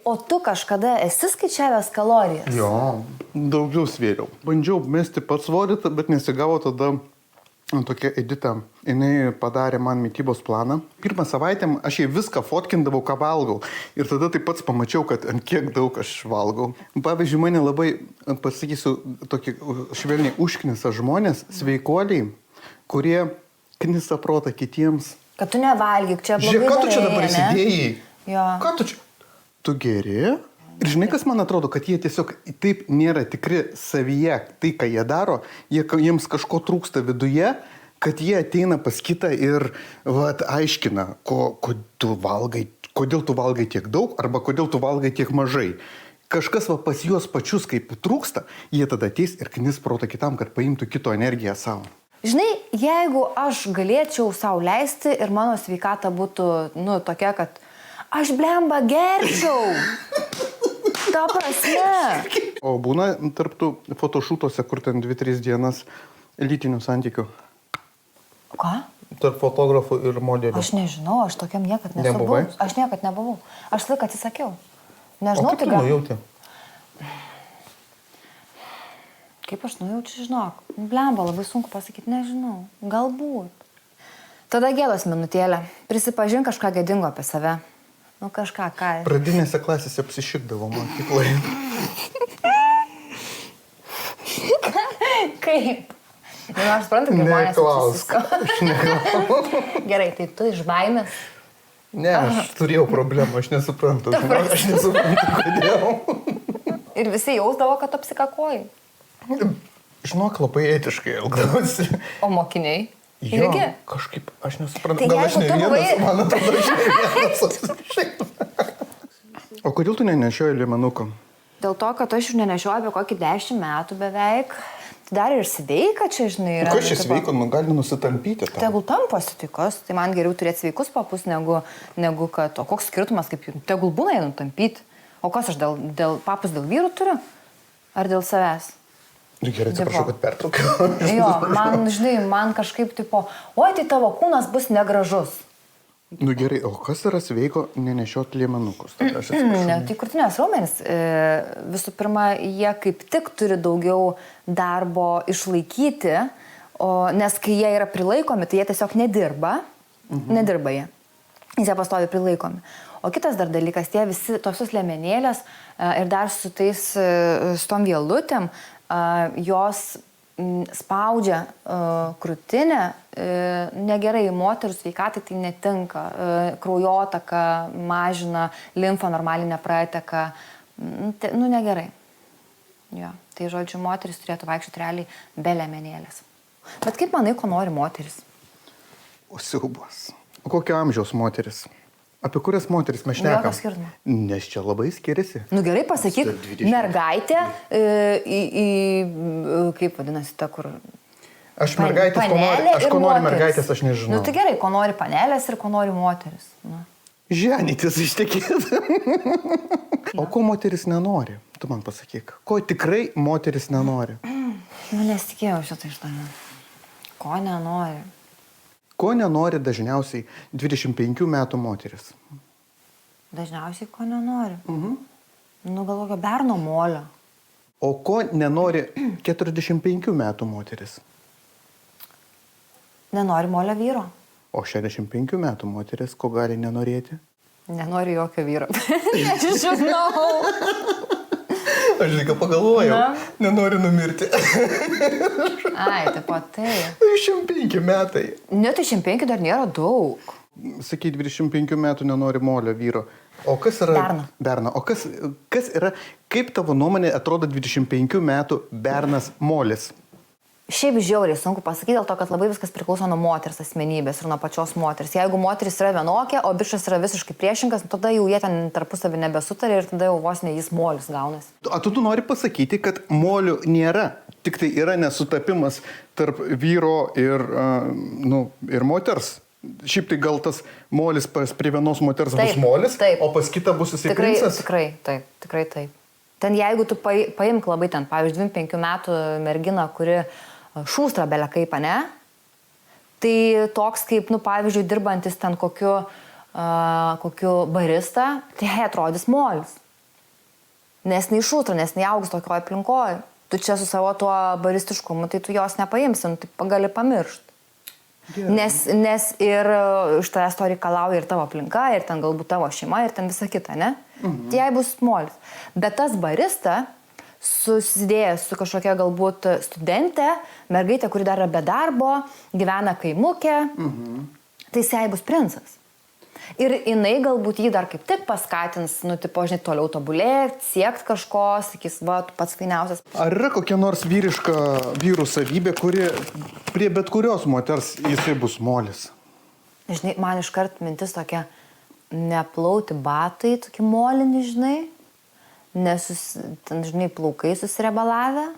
O tu kažkada esi skaičiavęs kalorijas? Jo, daugiau svėriau. Bandžiau mesti pats svorį, bet nesigavo tada tokia Edita. Jinai padarė man mitybos planą. Pirmą savaitę aš jai viską fotkindavau, ką valgau. Ir tada taip pats pamačiau, kad ant kiek daug aš valgau. Pavyzdžiui, mane labai, pasakysiu, tokį švelniai užknisa žmonės, sveikuoliai, kurie knisa protą kitiems. Kad tu nevalgyk, čia blogai. Žiūrėk, ką tu čia dabar įsidėjai? Jo. Ką tu čia? Tu geri? Ir žinai, kas man atrodo, kad jie tiesiog taip nėra tikri savyje, tai, ką jie daro, jiems kažko trūksta viduje, kad jie ateina pas kitą ir aiškina, kodėl tu valgai tiek daug arba kodėl tu valgai tiek mažai. Kažkas pas juos pačius kaip trūksta, jie tada ateis ir knis protą kitam, kad paimtų kito energiją savo. Žinai, jeigu aš galėčiau sau leisti ir mano sveikata būtų, tokia, kad aš blemba gerčiau. Ta prasme. O būna tarptų fotošūtuose, kur ten 2-3 dienas lytinių santykių? Ką? Tarp fotografų ir modelių. Aš nežinau, aš tokiam niekad nesu Nebuvai? buvus. Aš niekad nebuvau. Aš laik atsisakiau. Nežinau, O kaip tu nujauti? Kaip aš nujaučiu, žinok. Blemba, labai sunku pasakyti, nežinau. Galbūt. Tada gėdos minutėlė. Prisipažink kažką gėdingo apie save. Kažką, ką. Pradinėse klasėse apsišikdavo mokykloje. Kaip? Aš suprantu, kaip žmonės apsisuko. Aš neklausk. Gerai, tai tu iš baimės. Ne, aš turėjau problemą, aš nesuprantu. Aš nesuprantu, kodėl. Ir visi jausdavo, kad apsikakoji. Žinok, labai etiškai elgdavosi. O mokiniai? Jo, Irgi? kažkaip, aš nesuprantu. Tai Gal aš ne jeigu tu vienas, buvai- man atrodo, aš ne vienas. O kodėl tu nenešioji liemenukų? Dėl to, kad aš jau nenešioju apie kokį 10 metų beveik. Tai dar ir sveika čia, žinai, yra. Kas čia sveiko, gali nusitampyti tą? Tegul tamposi tikos, tai man geriau turėti sveikus papus, negu kad, o koks skirtumas, kaip jų, tegul būna jie nutampyti. O kas aš papus dėl vyrų turiu? Ar dėl savęs? Gerai, atsiprašau, kad pertraukiau. Jo, man kažkaip tipo, oi, tai tavo kūnas bus negražus. Gerai, o kas yra sveiko nenešioti liemenukus? Tai krūtinės raumenys, visų pirma, jie kaip tik turi daugiau darbo išlaikyti, nes kai jie yra prilaikomi, tai jie tiesiog nedirba. Nedirba jie. Jie pastovi prilaikomi. O kitas dar dalykas, tie visi tosios liemenėlės ir dar su tom vielutėm, jos spaudžia krūtinę, negerai moterų sveikatai tai netinka, kraujotaka mažina, limfa normaliai neprateka, negerai. Jo, tai žodžiu, moteris turėtų vaikščioti realiai be liemenėlės. Bet kaip manai, ko nori moteris? O siaubas. O kokio amžiaus moteris? Apie kurias moteris mes šnekam? Jokio skirtumo. Nes čia labai skiriasi. Gerai pasakyk, mergaitė, kaip vadinasi ta, kur... Aš mergaitės, ko nori mergaitės, aš nežinau. Tai gerai, ko nori panelės ir ko nori moteris. Ženytis ištekėti. O ko moteris nenori? Tu man pasakyk. Ko tikrai moteris nenori? Nesitikėjau šitą iš tame. Ko nenori? Ko nenori dažniausiai 25 metų moteris? Dažniausiai ko nenori? Gal kokio berno molio. O ko nenori 45 metų moteris? Nenori molio vyro. O 65 metų moteris ko gali nenorėti? Nenori jokio vyro. Nežinau. Aš žinai, ką pagalvojau. Nenori numirti. Ai, taip pat tai. 25 metai. Ne, 25 dar nėra daug. Sakai, 25 metų nenori molio vyro. O kas yra... Berna. O kas yra, kaip tavo nuomonė atrodo 25 metų bernas molis? Šiaip žiauriai sunku pasakyti, dėl to, kad labai viskas priklauso nuo moters asmenybės ir nuo pačios moters. Jeigu moteris yra vienokia, o bičas yra visiškai priešingas, tada jau jie ten tarpusavį nebesutarė ir tada jau vos ne jis molis gaunasi. O tu nori pasakyti, kad molių nėra, tik tai yra nesutapimas tarp vyro ir moters? Šiaip tai gal tas molis prie vienos moters bus molis, o pas kitą bus jisai princas? Tikrai taip. Ten jeigu tu paimk labai ten, pavyzdžiui, 25 metų merginą, kuri šūstra belia kaip, ne? Tai toks kaip, pavyzdžiui, dirbantis ten kokiu barista, tai atrodys molis. nes neišūtra, nes neaugs tokio aplinkoje. Tu čia su savo tuo baristiškumu, tai tu jos nepaimsi, nu, tai gali pamiršti. Nes ir iš tavęs to reikalauja ir tavo aplinka, ir ten galbūt tavo šeima, ir ten visa kita, ne? Tai jai bus molis. Bet tas barista, susidėjęs su kažkokia galbūt studentė, mergaitė, kuri dar yra be darbo, gyvena kaimukė, tai jai bus princas. Ir jinai galbūt jį dar kaip tik paskatins, nu, tipo, žinai, toliau tobulėti, siekti kažko, sakys, va, tu pats fainiausias. Ar yra kokia nors vyriška vyrų savybė, kuri prie bet kurios moters jisai bus molis? Žinai, man iškart mintis tokia, neplauti batai, tokie molini, žinai, ten, žinai, plaukai susirebalavę.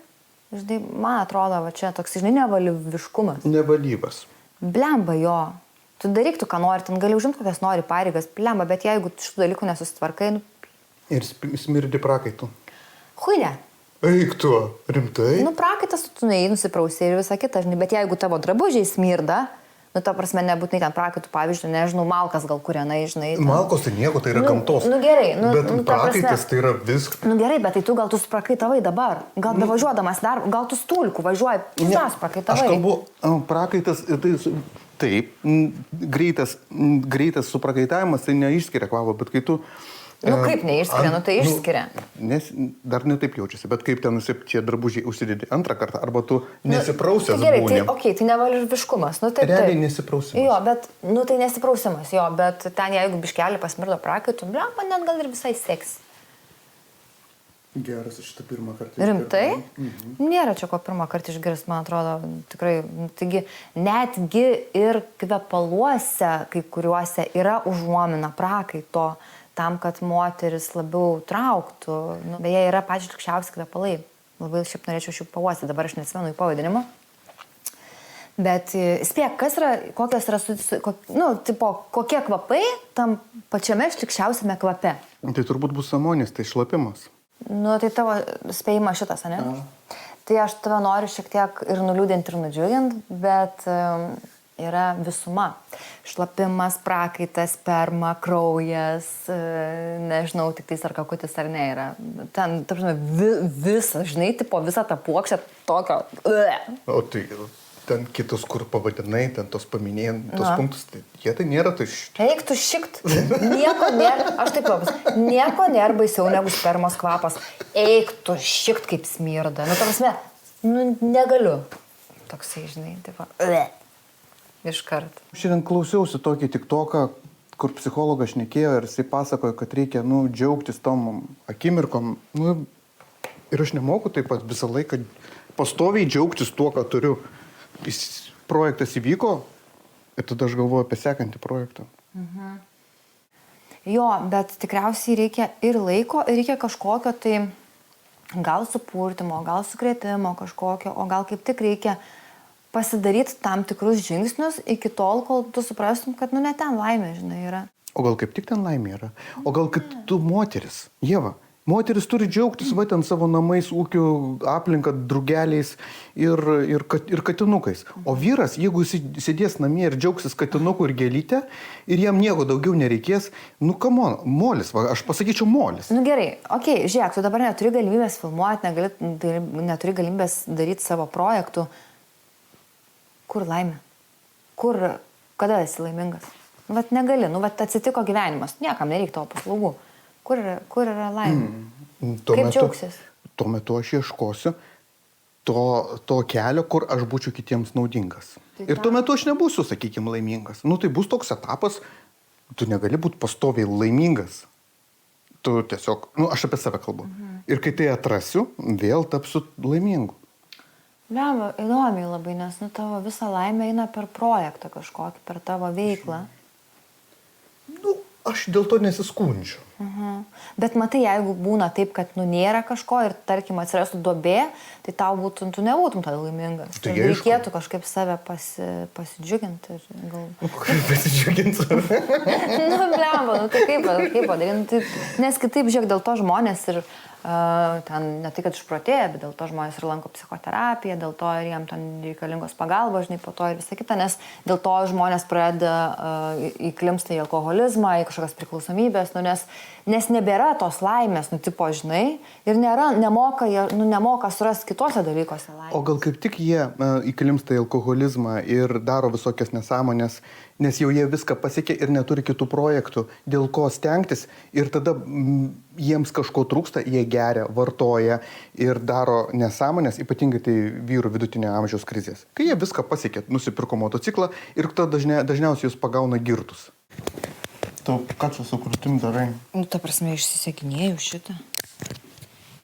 Žinai, man atrodo, va čia toks, žinai, nevalyviškumas. Nevalyvas. Blemba jo. Tu daryk tu, ką nori, ten gali užimti kokias nori pareigas, blemba, bet jeigu šitų dalykų nesusitvarkai, nu... Ir smirdi prakaitų. Huinė. Eik tu, rimtai? Nu, prakaitas tu nusiprausi ir visą kitą, žinai, bet jeigu tavo drabužiai smirda, nu, ta prasme, nebūtinai ten prakaitų, pavyzdžiui, nežinau, malkas gal kurianai, žinai. Ten... Malkos tai nieko, tai yra gamtos. Nu, gerai. Nu, bet prakaitas tai yra viskas. Nu, gerai, bet tai tu gal tu suprakaitavai dabar. Gal bevažiuodamas dar, gal tu stulkų važiuoji, visas prakaitavai. Aš kalbu, prakaitas, tai... Taip, greitas suprakaitavimas tai neišskiria kvapo, bet kai tu... Nu kaip neišskiria, nu tai išskiria. Nes dar netaip jaučiasi, bet kaip ten čia drabužiai užsidėdi antrą kartą, arba tu nesiprausęs tai gerai, būni. Tai, okay, tai nevalyviškumas. Nu, realiai nesiprausimas. Jo, bet, nu tai nesiprausimas, jo, bet ten jeigu biškelį pasmirdo prakaitų, man net gal ir visai seks. Geras, šitą pirmą kartą. Rimtai? Nėra čia ko pirmą kartą išgirsti, man atrodo, tikrai. Taigi, netgi ir kvepaluose, kai kuriuose yra užuomina prakaito, tam, kad moteris labiau trauktų. Nu, beje, yra pačiu šlikščiausi kvepalai. Labai šiaip norėčiau šių pauostyti, dabar aš neatsimenu į pavadinimą. Bet spėk, kas yra, kokios yra, nu, tipo, kokie kvapai tam pačiame šlikščiausiame kvape? Tai turbūt bus amonis, tai šlapimas. Nu, tai tavo spėjimas šitas, ne? Tai aš tave noriu šiek tiek ir nuliūdinti, ir nudžiuginti, bet yra visuma. Šlapimas, prakaitas, sperma, kraujas, nežinau, tik tai ar kakutis ar ne yra. Ten, ta prasme, visą, žinai, tipo, visą tą puokštę tokio. O tai ten kitus, kur pavadinai, ten tos paminėjai, tos punktus, tai jie tai nėra tušti. Eik tu šikt, nieko nėra, aš taip papas, nieko nėra baisiau negu spermos kvapas. Eik tu šikt kaip smirda. Nu, ta prasme, nu, negaliu. Toksai, žinai, taip, iškart. Šiandien klausiausi tokį TikToką, kur psichologas šnekėjo ir jisai pasakojo, kad reikia, nu, džiaugtis tom akimirkom. Nu, ir aš nemoku taip pat visą laiką pastoviai džiaugtis tuo, ką turiu. Projektas įvyko ir tada aš galvoju apie sekantį projektą. Jo, bet tikriausiai reikia ir laiko, ir reikia kažkokio tai gal supurtimo, gal sukrėtimo kažkokio, o gal kaip tik reikia pasidaryti tam tikrus žingsnius iki tol, kol tu suprastum, kad nu ne ten laimė, žinai, yra. O gal kaip tik ten laimė yra? O gal kad tu moteris, Ieva, moteris turi džiaugtis va ten savo namais, ūkių, aplinką, drugeliais ir katinukais. O vyras, jeigu jis sėdės namie ir džiaugsis katinuku ir gėlytę ir jam nieko daugiau nereikės, nu come on, molis, va, aš pasakyčiau molis. Nu gerai, okei, žiūrėk, tu dabar neturi galimybės filmuoti, neturi galimybės daryti savo projektų. Kur laimė? Kada esi laimingas? Nu, vat negali, nu, vat atsitiko gyvenimas, niekam nereikia tavo paslaugų. Kur yra laimė? Kaip džiaugsis? Tuo metu aš ieškosiu to kelio, kur aš būčiau kitiems naudingas. Ir tuo metu aš nebūsiu, sakykime, laimingas. Nu, tai bus toks etapas, tu negali būti pastoviai laimingas. Tu tiesiog, nu, aš apie save kalbu. Ir kai tai atrasiu, vėl tapsiu laimingu. Lemba, įdomiai labai, nes nu, tavo visa laimė eina per projektą kažkokį, per tavo veiklą. Nu, aš dėl to nesiskundžiu. Bet matai, jeigu būna taip, kad nu nėra kažko ir tarkim atsirastų duobė, tai tau būtum, tu nebūtum tada laimingas. Tai reikėtų kažkaip save pasidžiuginti. Kaip pasidžiuginti? Nu, blemba, nu tai kaip padaryti. Nes kitaip, žiūrėk, dėl to žmonės ir ten ne tai, kad išprotėja, bet dėl to žmonės ir lanko psichoterapiją, dėl to ir jiem ten reikalingos pagalbos, žinai, po to ir visą kitą, nes dėl to žmonės pradeda įklimpsta į alkoholizmą, į kažkokias priklausomybės, nu, nes nes nebėra tos laimės, nu, tipo, žinai, ir nemoka surasti kitose dalykuose laimės. O gal kaip tik jie įklimpsta į alkoholizmą ir daro visokias nesąmonės, nes jau jie viską pasiekė ir neturi kitų projektų, dėl ko stengtis, ir tada jiems kažko trūksta, jie geria, vartoja ir daro nesąmonės, ypatingai tai vyrų vidutinio amžiaus krizės. Kai jie viską pasiekė, nusipirko motociklą ir tada dažniausiai jūs pagauna girtus. Tu ką čia su krūtim darai? Nu, ta prasme, išsisekinėjau šitą.